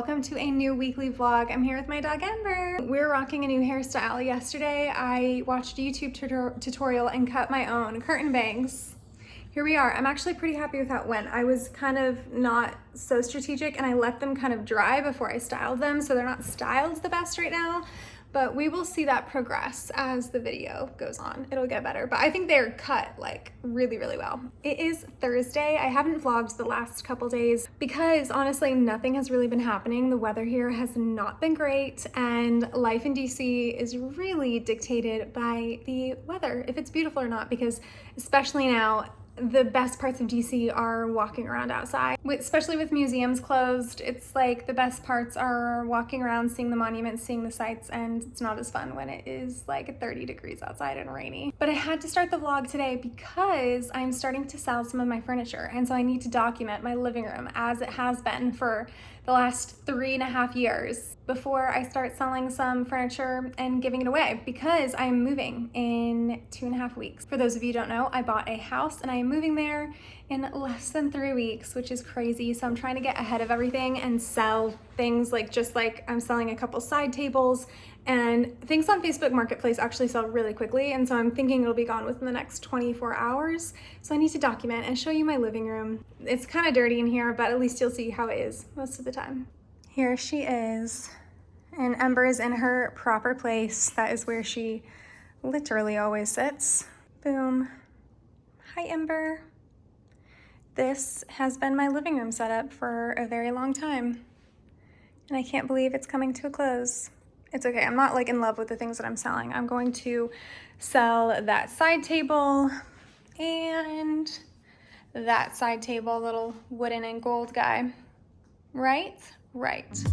welcome to a new weekly vlog. I'm here with my dog Ember. We're rocking a new hairstyle. Yesterday I watched a YouTube tutorial and cut my own curtain bangs. Here we are. I'm actually pretty happy with how it went. I was kind of not so strategic and I let them kind of dry before I styled them, so they're not styled the best right now. But we will see that progress as the video goes on. It'll get better, but I think they're cut like really, really well. It is Thursday. I haven't vlogged the last couple days because honestly, nothing has really been happening. The weather here has not been great and life in DC is really dictated by the weather, if it's beautiful or not, because especially now, the best parts of DC are walking around outside. Especially with museums closed, it's like the best parts are walking around, seeing the monuments, seeing the sights, and it's not as fun when it is like 30 degrees outside and rainy. But I had to start the vlog today because I'm starting to sell some of my furniture, and so I need to document my living room as it has been for the last 3.5 years before I start selling some furniture and giving it away, because I am moving in 2.5 weeks. For those of you who don't know, I bought a house and I am moving there in less than 3 weeks, which is crazy. So I'm trying to get ahead of everything and sell things just like I'm selling a couple side tables, and things on Facebook Marketplace actually sell really quickly. And so I'm thinking it'll be gone within the next 24 hours. So I need to document and show you my living room. It's kind of dirty in here, but at least you'll see how it is most of the time. Here she is, and Ember is in her proper place. That is where she literally always sits. Boom. Hi, Ember. This has been my living room setup for a very long time, and I can't believe it's coming to a close. It's okay, I'm not like in love with the things that I'm selling. I'm going to sell that side table and that side table, little wooden and gold guy. Right? Right.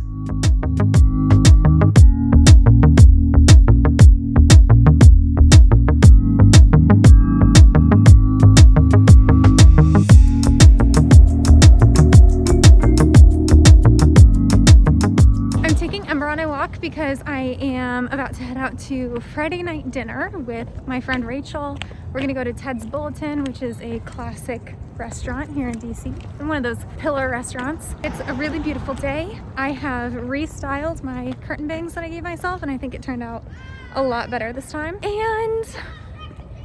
Because I am about to head out to Friday night dinner with my friend Rachel. We're gonna go to Ted's Bulletin, which is a classic restaurant here in DC, and one of those pillar restaurants. It's a really beautiful day. I have restyled my curtain bangs that I gave myself, and I think it turned out a lot better this time. And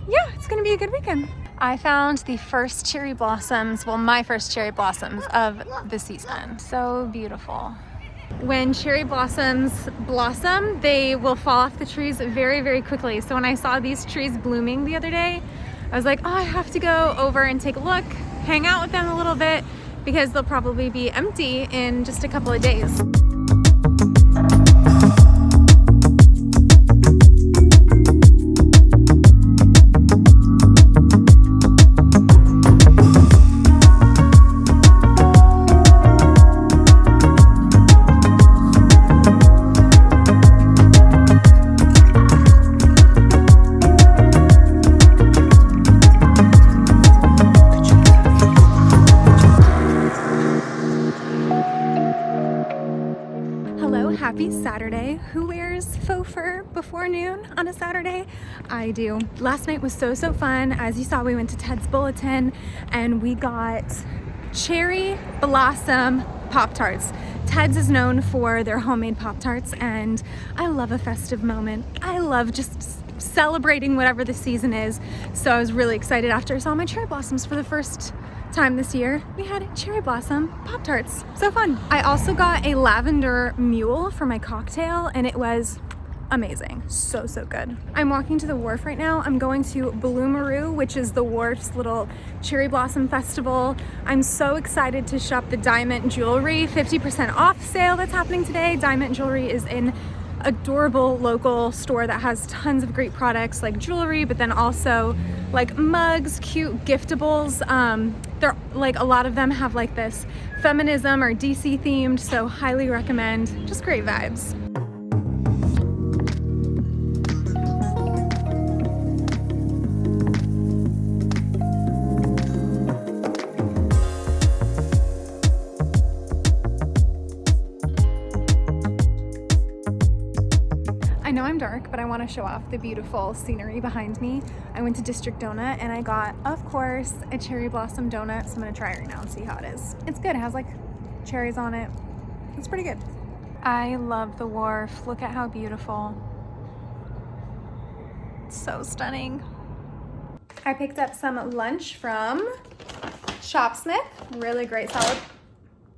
yeah, it's gonna be a good weekend. I found the first cherry blossoms, well, my first cherry blossoms of the season. So beautiful. When cherry blossoms blossom, they will fall off the trees very, very quickly. So when I saw these trees blooming the other day, I was like, oh, I have to go over and take a look, hang out with them a little bit, because they'll probably be empty in just a couple of days. Happy Saturday. Who wears faux fur before noon on a Saturday? I do. Last night was so fun. As you saw, we went to Ted's Bulletin and we got cherry blossom Pop-Tarts. Ted's is known for their homemade Pop-Tarts, and I love a festive moment. I love just celebrating whatever the season is. So I was really excited after I saw my cherry blossoms for the first time this year. We had cherry blossom Pop-Tarts. So fun. I also got a lavender mule for my cocktail, and it was amazing. So good. I'm walking to the wharf right now. I'm going to Bloomaroo, which is the wharf's little cherry blossom festival. I'm so excited to shop the diamond jewelry 50% off sale that's happening today. Diamond Jewelry is an adorable local store that has tons of great products like jewelry, but then also like mugs, cute giftables. They're like, a lot of them have like this feminism or DC themed, so highly recommend. Just great vibes. I know I'm dark, but I want to show off the beautiful scenery behind me. I went to District Donut and I got, of course, a cherry blossom donut. So I'm gonna try it right now and see how it is. It's good. It has like cherries on it. It's pretty good. I love the wharf. Look at how beautiful. It's so stunning. I picked up some lunch from Shopsmith. Really great salad.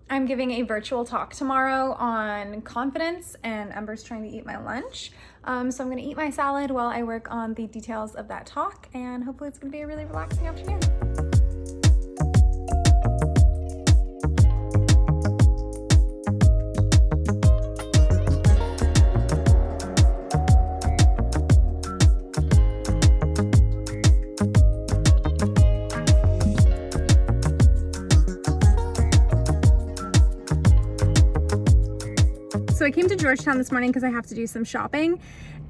I'm giving a virtual talk tomorrow on confidence, and Ember's trying to eat my lunch. So I'm gonna eat my salad while I work on the details of that talk, and hopefully it's gonna be a really relaxing afternoon. So I came to Georgetown this morning because I have to do some shopping,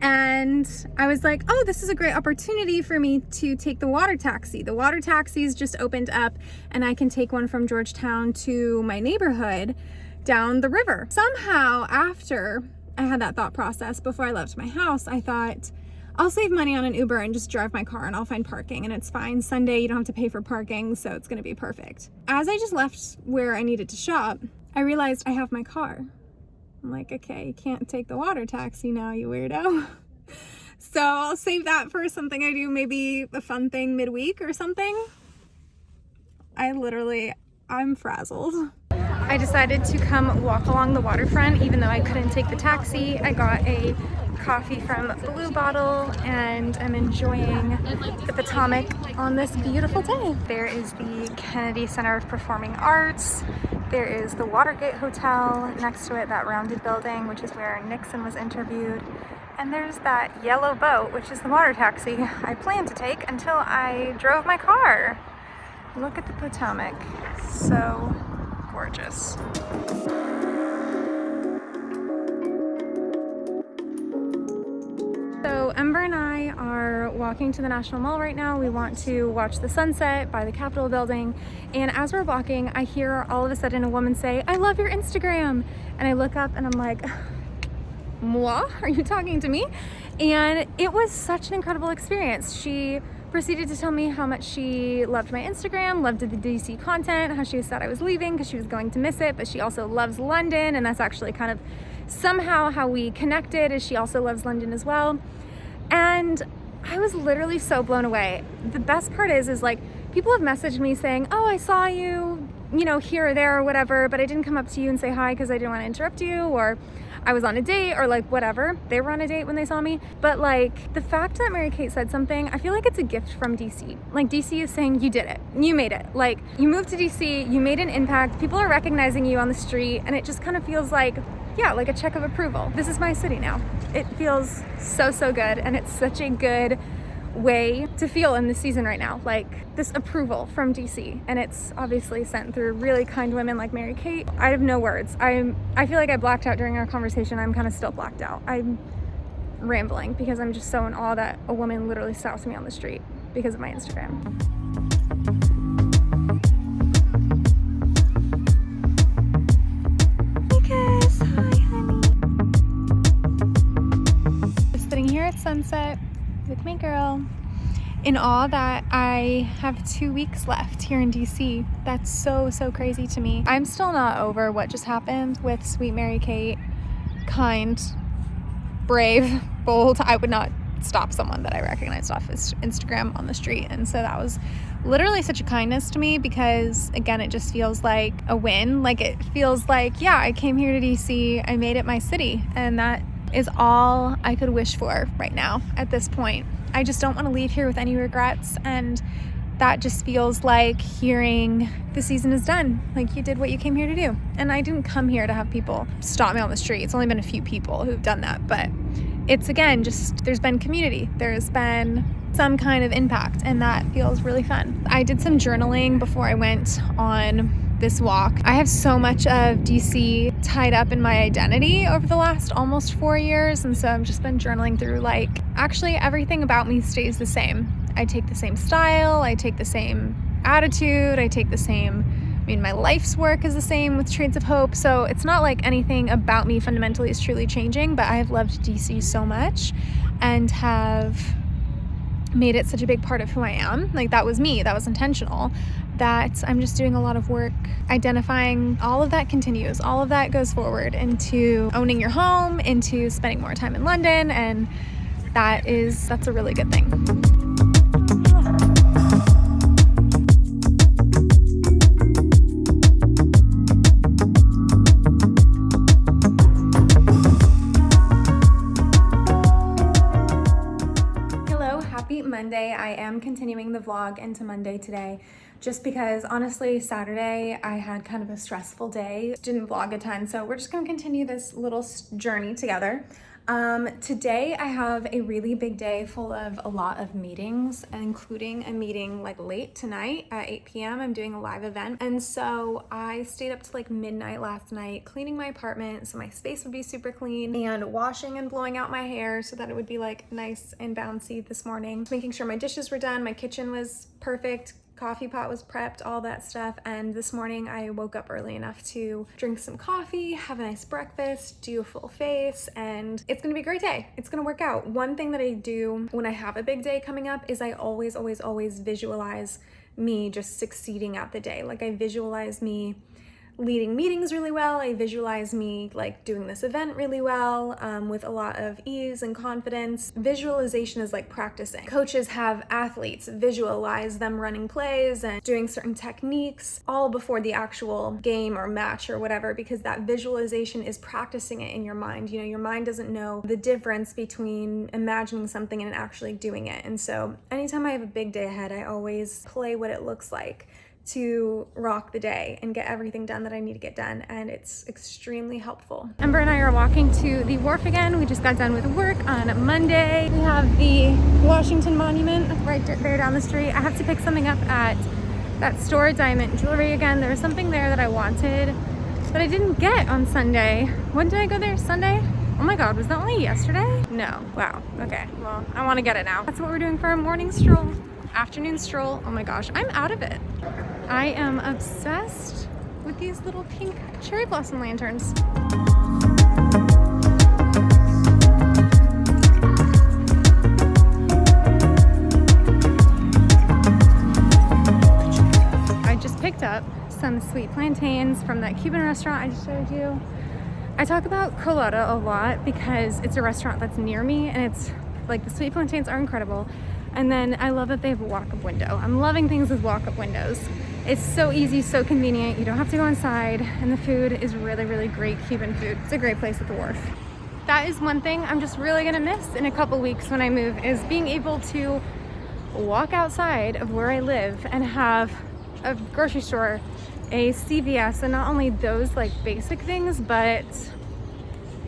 and I was like, oh, this is a great opportunity for me to take the water taxi. The water taxis just opened up, and I can take one from Georgetown to my neighborhood down the river. Somehow, after I had that thought process before I left my house, I thought, I'll save money on an Uber and just drive my car and I'll find parking, and it's fine. Sunday, you don't have to pay for parking, so it's gonna be perfect. As I just left where I needed to shop, I realized I have my car. I'm like, okay, you can't take the water taxi now, you weirdo. So I'll save that for something I do, maybe a fun thing midweek or something. I'm frazzled. I decided to come walk along the waterfront even though I couldn't take the taxi. I got a coffee from Blue Bottle and I'm enjoying the Potomac on this beautiful day. There is the Kennedy Center of Performing Arts. There is the Watergate Hotel, next to it, that rounded building, which is where Nixon was interviewed. And there's that yellow boat, which is the water taxi I planned to take until I drove my car. Look at the Potomac, so gorgeous. So Ember and I are walking to the National Mall right now. We want to watch the sunset by the Capitol building. And as we're walking, I hear all of a sudden a woman say, "I love your Instagram." And I look up and I'm like, moi? Are you talking to me? And it was such an incredible experience. She proceeded to tell me how much she loved my Instagram, loved the DC content, how she was sad I was leaving because she was going to miss it, but she also loves London, and that's actually kind of somehow how we connected, is she also loves London as well. And I was literally so blown away. The best part is like, people have messaged me saying, oh, I saw you, here or there or whatever, but I didn't come up to you and say hi because I didn't want to interrupt you, or I was on a date, or like whatever. They were on a date when they saw me. But like, the fact that Mary Kate said something, I feel like it's a gift from DC. Like, DC is saying, you did it, you made it. Like, you moved to DC, you made an impact, people are recognizing you on the street, and it just kind of feels like, yeah, like a check of approval. This is my city now. It feels so, so good, and it's such a good way to feel in this season right now, like this approval from DC, and it's obviously sent through really kind women like Mary Kate. I have no words. I feel like I blacked out during our conversation. I'm kind of still blacked out. I'm rambling because I'm just so in awe that a woman literally stops me on the street because of my Instagram. At sunset with my girl, in awe that I have 2 weeks left here in DC. That's so, so crazy to me. I'm still not over what just happened with sweet Mary Kate. Kind, brave, bold. I would not stop someone that I recognized off his Instagram on the street, and so that was literally such a kindness to me, because again, it just feels like a win. Like, it feels like, yeah, I came here to DC, I made it my city, and that is all I could wish for right now at this point. I just don't want to leave here with any regrets, and that just feels like hearing the season is done. Like, you did what you came here to do. And I didn't come here to have people stop me on the street. It's only been a few people who've done that, but it's, again, just, there's been community, there's been some kind of impact, and that feels really fun. I did some journaling before I went on this walk. I have so much of DC tied up in my identity over the last almost 4 years, and so I've just been journaling through, like, actually everything about me stays the same. I take the same style, I take the same attitude, I take the same, my life's work is the same with Trades of Hope, so it's not like anything about me fundamentally is truly changing, but I have loved DC so much and have made it such a big part of who I am. Like, that was me, that was intentional, that I'm just doing a lot of work identifying all of that continues, all of that goes forward into owning your home, into spending more time in London, and that's a really good thing. Monday. I am continuing the vlog into Monday today just because honestly Saturday I had kind of a stressful day, didn't vlog a ton, so we're just going to continue this little journey together. Today I have a really big day full of a lot of meetings, including a meeting like late tonight at 8 p.m. I'm doing a live event, and so I stayed up to like midnight last night cleaning my apartment so my space would be super clean, and washing and blowing out my hair so that it would be like nice and bouncy this morning, making sure my dishes were done, my kitchen was perfect, coffee pot was prepped, all that stuff. And this morning I woke up early enough to drink some coffee, have a nice breakfast, do a full face, and it's gonna be a great day. It's gonna work out. One thing that I do when I have a big day coming up is I always visualize me just succeeding at the day. Like, I visualize me leading meetings really well. I visualize me like doing this event really well, with a lot of ease and confidence. Visualization is like practicing. Coaches have athletes visualize them running plays and doing certain techniques all before the actual game or match or whatever, because that visualization is practicing it in your mind. You know, your mind doesn't know the difference between imagining something and actually doing it. And so anytime I have a big day ahead, I always play what it looks like to rock the day and get everything done that I need to get done, and it's extremely helpful. Ember and I are walking to the wharf again. We just got done with work on Monday. We have the Washington Monument right there down the street. I have to pick something up at that store, Diamond Jewelry again. There was something there that I wanted that I didn't get on Sunday. When did I go there? Sunday? Oh my God, was that only yesterday? No. Wow. Okay, well, I want to get it now. That's what we're doing for our morning stroll. Afternoon stroll. Oh my gosh, I'm out of it. I am obsessed with these little pink cherry blossom lanterns. I just picked up some sweet plantains from that Cuban restaurant I just showed you. I talk about Colada a lot because it's a restaurant that's near me, and it's like the sweet plantains are incredible. And then I love that they have a walk-up window. I'm loving things with walk-up windows. It's so easy, so convenient. You don't have to go inside, and the food is really, really great Cuban food. It's a great place at the wharf. That is one thing I'm just really gonna miss in a couple weeks when I move, is being able to walk outside of where I live and have a grocery store, a CVS, and not only those like basic things, but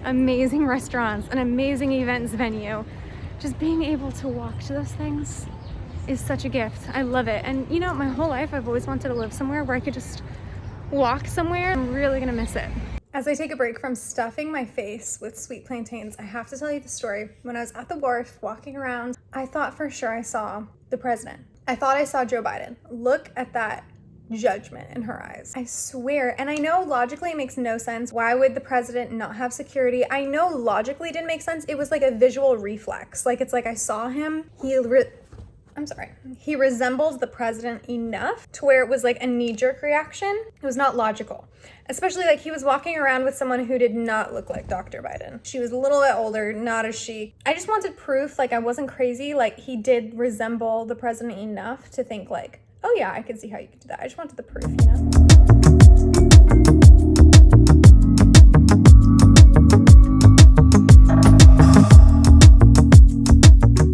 amazing restaurants, an amazing events venue. Just being able to walk to those things is such a gift. I love it. And you know, my whole life I've always wanted to live somewhere where I could just walk somewhere. I'm really gonna miss it. As I take a break from stuffing my face with sweet plantains, I have to tell you the story. When I was at the wharf walking around, I thought for sure I saw the president. I thought I saw Joe Biden. Look at that judgment in her eyes. I swear. And I know logically it makes no sense. Why would the president not have security? I know logically it didn't make sense. It was like a visual reflex. Like, it's like I saw him. He resembles the president enough to where it was like a knee-jerk reaction. It was not logical. Especially like he was walking around with someone who did not look like Dr. Biden. She was a little bit older, not as chic. I just wanted proof, like I wasn't crazy. Like, he did resemble the president enough to think like, oh yeah, I could see how you could do that. I just wanted the proof, you know?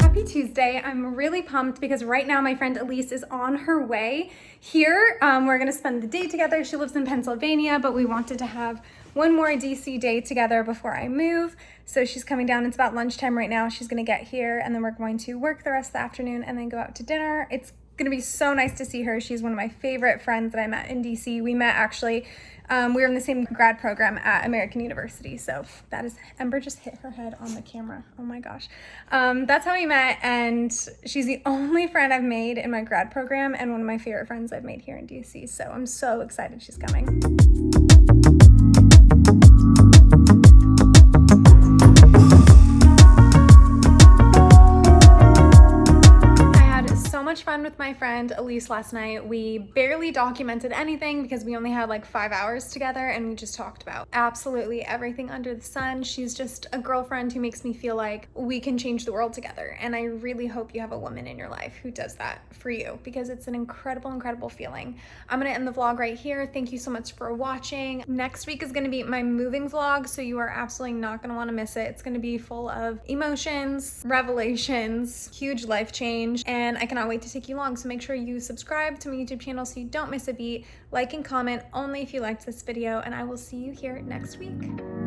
Happy Tuesday. I'm really pumped because right now my friend Elise is on her way here. We're gonna spend the day together. She lives in Pennsylvania, but we wanted to have one more DC day together before I move. So she's coming down. It's about lunchtime right now. She's gonna get here, and then we're going to work the rest of the afternoon and then go out to dinner. It's gonna be so nice to see her. She's one of my favorite friends that I met in DC. We met actually, we were in the same grad program at American University. So that is, Ember just hit her head on the camera. Oh my gosh. That's how we met, and she's the only friend I've made in my grad program and one of my favorite friends I've made here in DC. So I'm so excited she's coming. fun with my friend Elise last night. We barely documented anything because we only had like 5 hours together, and we just talked about absolutely everything under the sun. She's just a girlfriend who makes me feel like we can change the world together. And I really hope you have a woman in your life who does that for you, because it's an incredible, incredible feeling. I'm gonna end the vlog right here. Thank you so much for watching. Next week is gonna be my moving vlog, so you are absolutely not gonna wanna miss it. It's gonna be full of emotions, revelations, huge life change, and I cannot wait to take you along. So make sure you subscribe to my YouTube channel so you don't miss a beat. Like and comment only if you liked this video, and I will see you here next week.